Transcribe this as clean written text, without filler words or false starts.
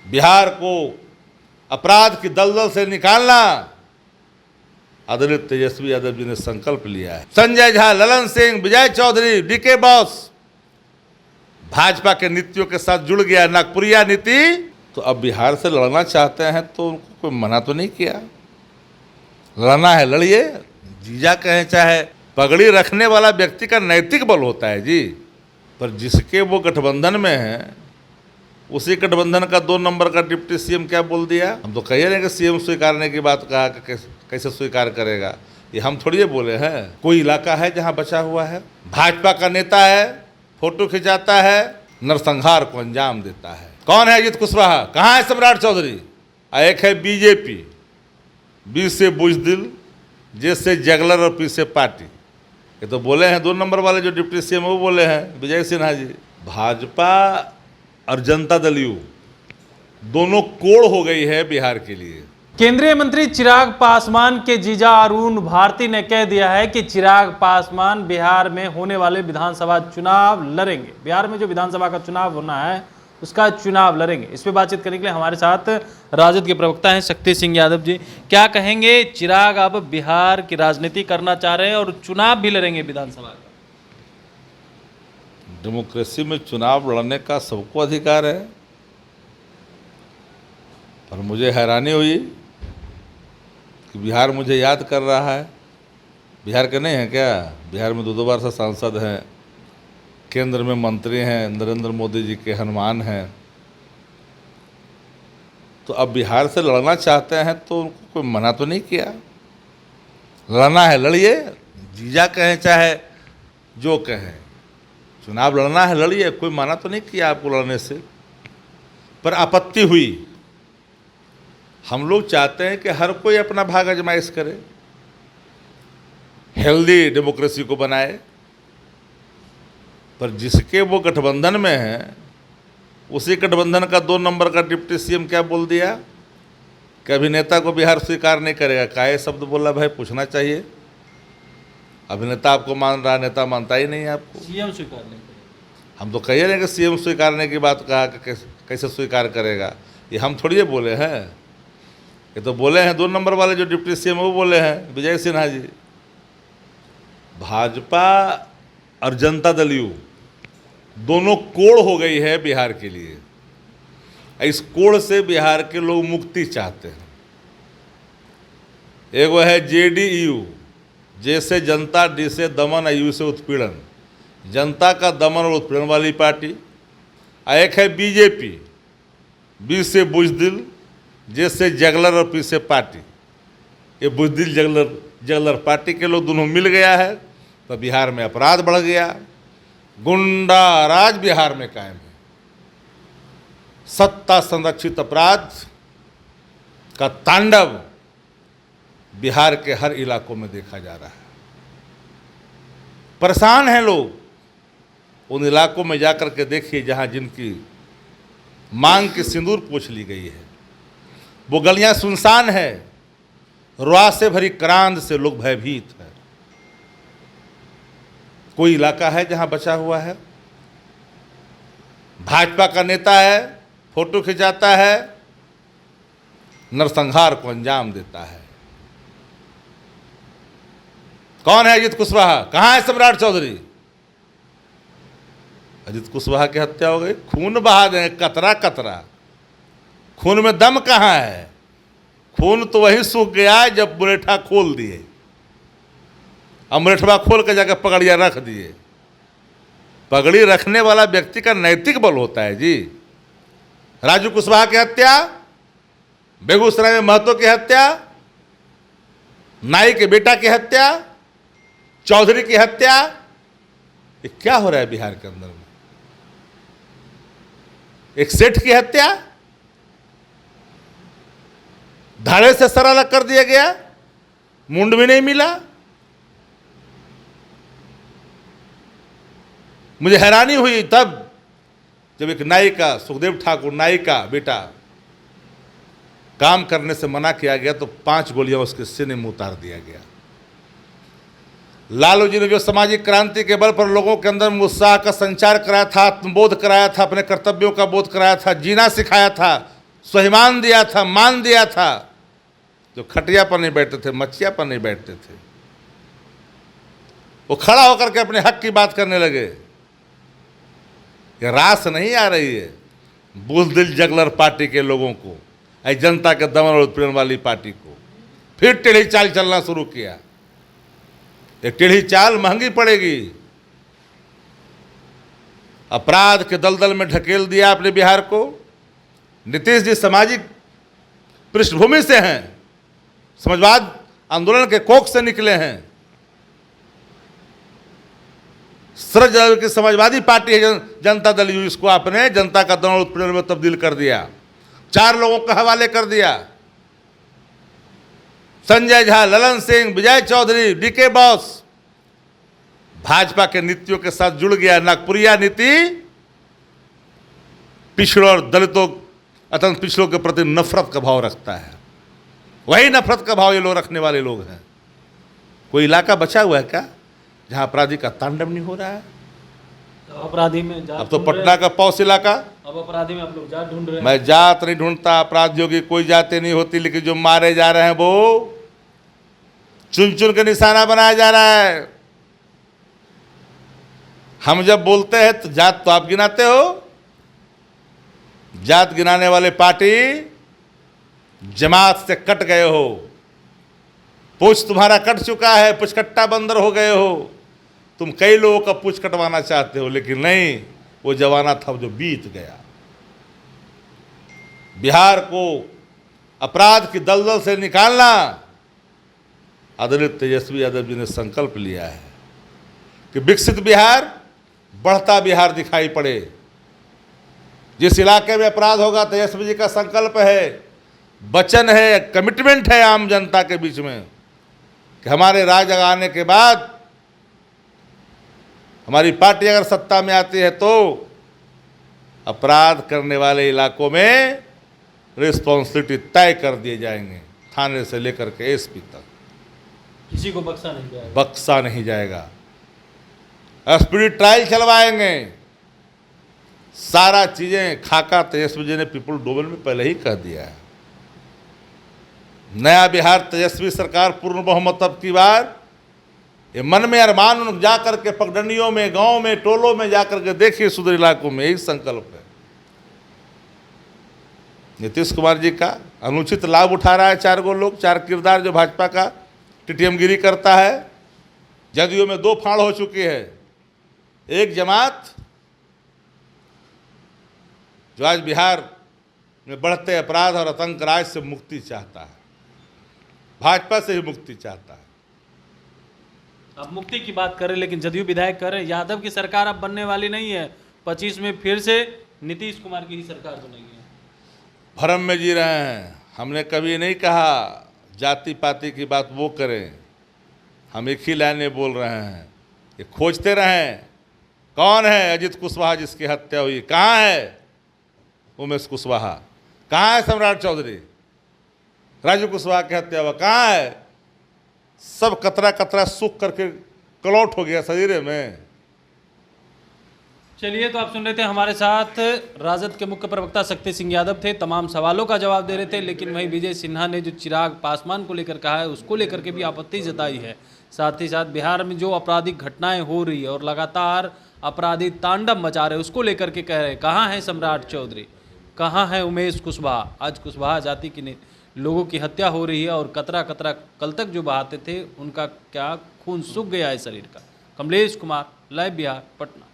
बिहार को अपराध की दलदल से निकालना आदरणीय तेजस्वी यादव जी ने संकल्प लिया है। संजय झा, ललन सिंह, विजय चौधरी, डीके बॉस भाजपा के नीतियों के साथ जुड़ गया, नागपुरिया नीति। तो अब बिहार से लड़ना चाहते हैं तो उनको कोई मना तो नहीं किया, लड़ना है लड़िए, जीजा कहें चाहे। पगड़ी रखने वाला व्यक्ति का नैतिक बल होता है जी, पर जिसके वो गठबंधन में है उसी गठबंधन का 2 नंबर का डिप्टी सीएम क्या बोल दिया। हम तो कह रहे हैं कि सीएम स्वीकारने की बात कहा कि कैसे स्वीकार करेगा, ये हम थोड़ी बोले हैं। कोई इलाका है जहां बचा हुआ है, भाजपा का नेता है, फोटो खिंचाता है, नरसंहार को अंजाम देता है। कौन है अजीत कुशवाहा, कहाँ है सम्राट चौधरी? एक है बीजेपी, बी से बुजदिल, जे से जगलर और पी से पार्टी। ये तो बोले हैं 2 नंबर वाले जो डिप्टी सीएम वो बोले हैं विजय सिन्हा जी। भाजपा और जनता दल यू दोनों कोड़ हो गई है बिहार के लिए। केंद्रीय मंत्री चिराग पासवान के जीजा अरुण भारती ने कह दिया है कि चिराग पासवान बिहार में होने वाले विधानसभा चुनाव लड़ेंगे। बिहार में जो विधानसभा का चुनाव होना है उसका चुनाव लड़ेंगे। इस पे बातचीत करने के लिए हमारे साथ राजद के प्रवक्ता हैं शक्ति सिंह यादव जी। क्या कहेंगे, चिराग अब बिहार की राजनीति करना चाह रहे हैं और चुनाव भी लड़ेंगे विधानसभा का? डेमोक्रेसी में चुनाव लड़ने का सबको अधिकार है, पर मुझे हैरानी हुई कि बिहार मुझे याद कर रहा है। बिहार के नहीं है क्या? बिहार में 2 बार से सांसद हैं, केंद्र में मंत्री हैं, नरेंद्र मोदी जी के हनुमान हैं। तो अब बिहार से लड़ना चाहते हैं तो उनको कोई मना तो नहीं किया, लड़ना है लड़िए, जीजा कहें चाहे जो कहें, चुनाव लड़ना है लड़िए, कोई मना तो नहीं किया आपको लड़ने से। पर आपत्ति हुई। हम लोग चाहते हैं कि हर कोई अपना भाग आजमाइश करे, हेल्दी डेमोक्रेसी को बनाए, पर जिसके वो गठबंधन में है उसी गठबंधन का 2 नंबर का डिप्टी सीएम क्या बोल दिया कि अभिनेता को बिहार स्वीकार नहीं करेगा। काय शब्द बोला भाई, पूछना चाहिए। अभिनेता आपको मान रहा, नेता मानता ही नहीं है आपको। सीएम स्वीकार नहीं करेगा। हम तो कह रहे हैं कि सीएम स्वीकारने की बात कहा कि कैसे स्वीकार करेगा, ये हम थोड़ी बोले हैं। ये तो बोले हैं 2 नंबर वाले जो डिप्टी सीएम वो बोले हैं विजय सिन्हा जी। भाजपा और जनता दल यू दोनों कोड़ हो गई है बिहार के लिए। इस कोड़ से बिहार के लोग मुक्ति चाहते हैं। एक वो है जेडीयू, जैसे जनता, डी से दमन, यू से उत्पीड़न, जनता का दमन और उत्पीड़न वाली पार्टी। एक है बीजेपी, बी से बुजदिल, जे से जगलर और पी से पार्टी। ये बुजदिल जगलर पार्टी के लोग दोनों मिल गया है तो बिहार में अपराध बढ़ गया, गुंडा राज बिहार में कायम है। सत्ता संरक्षित अपराध का तांडव बिहार के हर इलाकों में देखा जा रहा है। परेशान हैं लोग। उन इलाकों में जाकर के देखिए जहां जिनकी मांग की सिंदूर पोछ ली गई है, वो गलियां सुनसान है, रुआ से भरी क्रांत से लोग भयभीत है। कोई इलाका है जहां बचा हुआ है, भाजपा का नेता है, फोटो खिंचाता है, नरसंहार को अंजाम देता है। कौन है अजीत कुशवाहा, कहाँ है सम्राट चौधरी? अजीत कुशवाहा की हत्या हो गई, खून बहा देंगे कतरा कतरा। खून में दम कहाँ है? खून तो वही सूख गया जब मुरेठा खोल दिए। अब मुरेठवा खोल के जाकर पगड़ियाँ रख दिए। पगड़ी रखने वाला व्यक्ति का नैतिक बल होता है जी। राजू कुशवाहा की हत्या, बेगूसराय में महतो की हत्या, नाई के बेटा की हत्या, चौधरी की हत्या, ये क्या हो रहा है बिहार के अंदर में? एक सेठ की हत्या, धाड़े से सर अलग कर दिया गया, मुंड भी नहीं मिला। मुझे हैरानी हुई तब जब एक नाई का, सुखदेव ठाकुर नाई का बेटा, काम करने से मना किया गया तो 5 गोलियां उसके सीने में उतार दिया गया। लालू जी ने जो सामाजिक क्रांति के बल पर लोगों के अंदर उत्साह का संचार कराया था, आत्मबोध कराया था, अपने कर्तव्यों का बोध कराया था, जीना सिखाया था, स्वाभिमान दिया था, मान दिया था, जो खटिया पर नहीं बैठते थे, मच्छिया पर नहीं बैठते थे, वो खड़ा होकर के अपने हक की बात करने लगे। ये रास नहीं आ रही है बुज़दिल जगलर पार्टी के लोगों को, जनता के दमन और उत्पीड़न वाली पार्टी को। फिर टेढ़ी चाल चलना शुरू किया। ये टेढ़ी चाल महंगी पड़ेगी। अपराध के दलदल में ढकेल दिया अपने बिहार को। नीतीश जी सामाजिक पृष्ठभूमि से हैं, समाजवाद आंदोलन के कोख से निकले हैं। शरद की समाजवादी पार्टी है जनता दल यू, इसको आपने जनता का दमन उत्पीड़न में तब्दील कर दिया, 4 लोगों के हवाले कर दिया। संजय झा, ललन सिंह, विजय चौधरी, डीके बॉस भाजपा के नीतियों के साथ जुड़ गया। नागपुरिया नीति पिछड़ों और दलितों, अत्यंत पिछड़ों के प्रति नफरत का भाव रखता है। वही नफरत का भाव ये लोग रखने वाले लोग हैं। कोई इलाका बचा हुआ है क्या जहां अपराधी का तांडव नहीं हो रहा है? अपराधी में अब तो पटना का पौष इलाका, अब अपराधी में आप लोग जात ढूंढ रहे हैं। मैं जात नहीं ढूंढता, अपराधियों की कोई जाति नहीं होती, लेकिन जो मारे जा रहे हैं वो चुन चुन के निशाना बनाया जा रहा है। हम जब बोलते हैं तो जात तो आप गिनाते हो, जात गिनाने वाले पार्टी जमात से कट गए हो। पूछ तुम्हारा कट चुका है, पुचकट्टा बंदर हो गए हो। तुम कई लोगों का पूछ कटवाना चाहते हो, लेकिन नहीं, वो जमाना था जो बीत गया। बिहार को अपराध की दलदल से निकालना आदरणीय तेजस्वी यादव जी ने संकल्प लिया है कि विकसित बिहार, बढ़ता बिहार दिखाई पड़े। जिस इलाके में अपराध होगा, तेजस्वी जी का संकल्प है, वचन है, कमिटमेंट है आम जनता के बीच में कि हमारे राज आने के बाद हमारी पार्टी अगर सत्ता में आती है तो अपराध करने वाले इलाकों में रिस्पॉन्सिबिलिटी तय कर दिए जाएंगे, थाने से लेकर के एसपी तक। किसी को बख्शा नहीं जाएगा, बख्शा नहीं जाएगा। स्पीड ट्रायल चलवाएंगे। सारा चीजें खाका तेजस्वी जी ने पीपुल डोमेन में पहले ही कह दिया है। नया बिहार, तेजस्वी सरकार, पूर्ण बहुमत अब की बार। ये मन में अरमान जा करके पगडंडियों में, गांव में, टोलों में जाकर के देखिए, सुदूर इलाकों में, यही संकल्प है। नीतीश कुमार जी का अनुचित लाभ उठा रहा है 4 गो लोग, 4 किरदार, जो भाजपा का टीटीएम गिरी करता है। जदयू में 2 फाड़ हो चुकी है। एक जमात जो आज बिहार में बढ़ते अपराध और आतंक राज से मुक्ति चाहता है, भाजपा से ही मुक्ति चाहता है। अब मुक्ति की बात करें, लेकिन जदयू विधायक कह रहे हैं यादव की सरकार अब बनने वाली नहीं है, 25 में फिर से नीतीश कुमार की ही सरकार बनेगी। भ्रम में जी रहे हैं। हमने कभी नहीं कहा जाति पाति की बात वो करें। हम एक ही लाइन में बोल रहे हैं, ये खोजते रहें कौन है अजित कुशवाहा जिसकी हत्या हुई, कहाँ है उमेश कुशवाहा, कहाँ है सम्राट चौधरी, राजू कुशवाहा की हत्या हुआ कहाँ है। सब कतरा कतरा सूख करके कलौट हो गया शरीर में। चलिए, तो आप सुन रहे थे, हमारे साथ राजद के मुख्य प्रवक्ता शक्ति सिंह यादव थे, तमाम सवालों का जवाब दे रहे थे। लेकिन वहीं विजय सिन्हा ने जो चिराग पासवान को लेकर कहा है, उसको लेकर के भी आपत्ति जताई है। साथ ही साथ बिहार में जो आपराधिक घटनाएं हो रही है और लगातार अपराधी तांडव मचा रहे, उसको लेकर के कह रहे हैं कहाँ है सम्राट चौधरी, कहाँ है उमेश कुशवाहा। आज कुशवाहा जाति की लोगों की हत्या हो रही है और कतरा कतरा कल तक जो बहाते थे उनका क्या खून सूख गया है शरीर का। कमलेश कुमार, लाइव बिहार, पटना।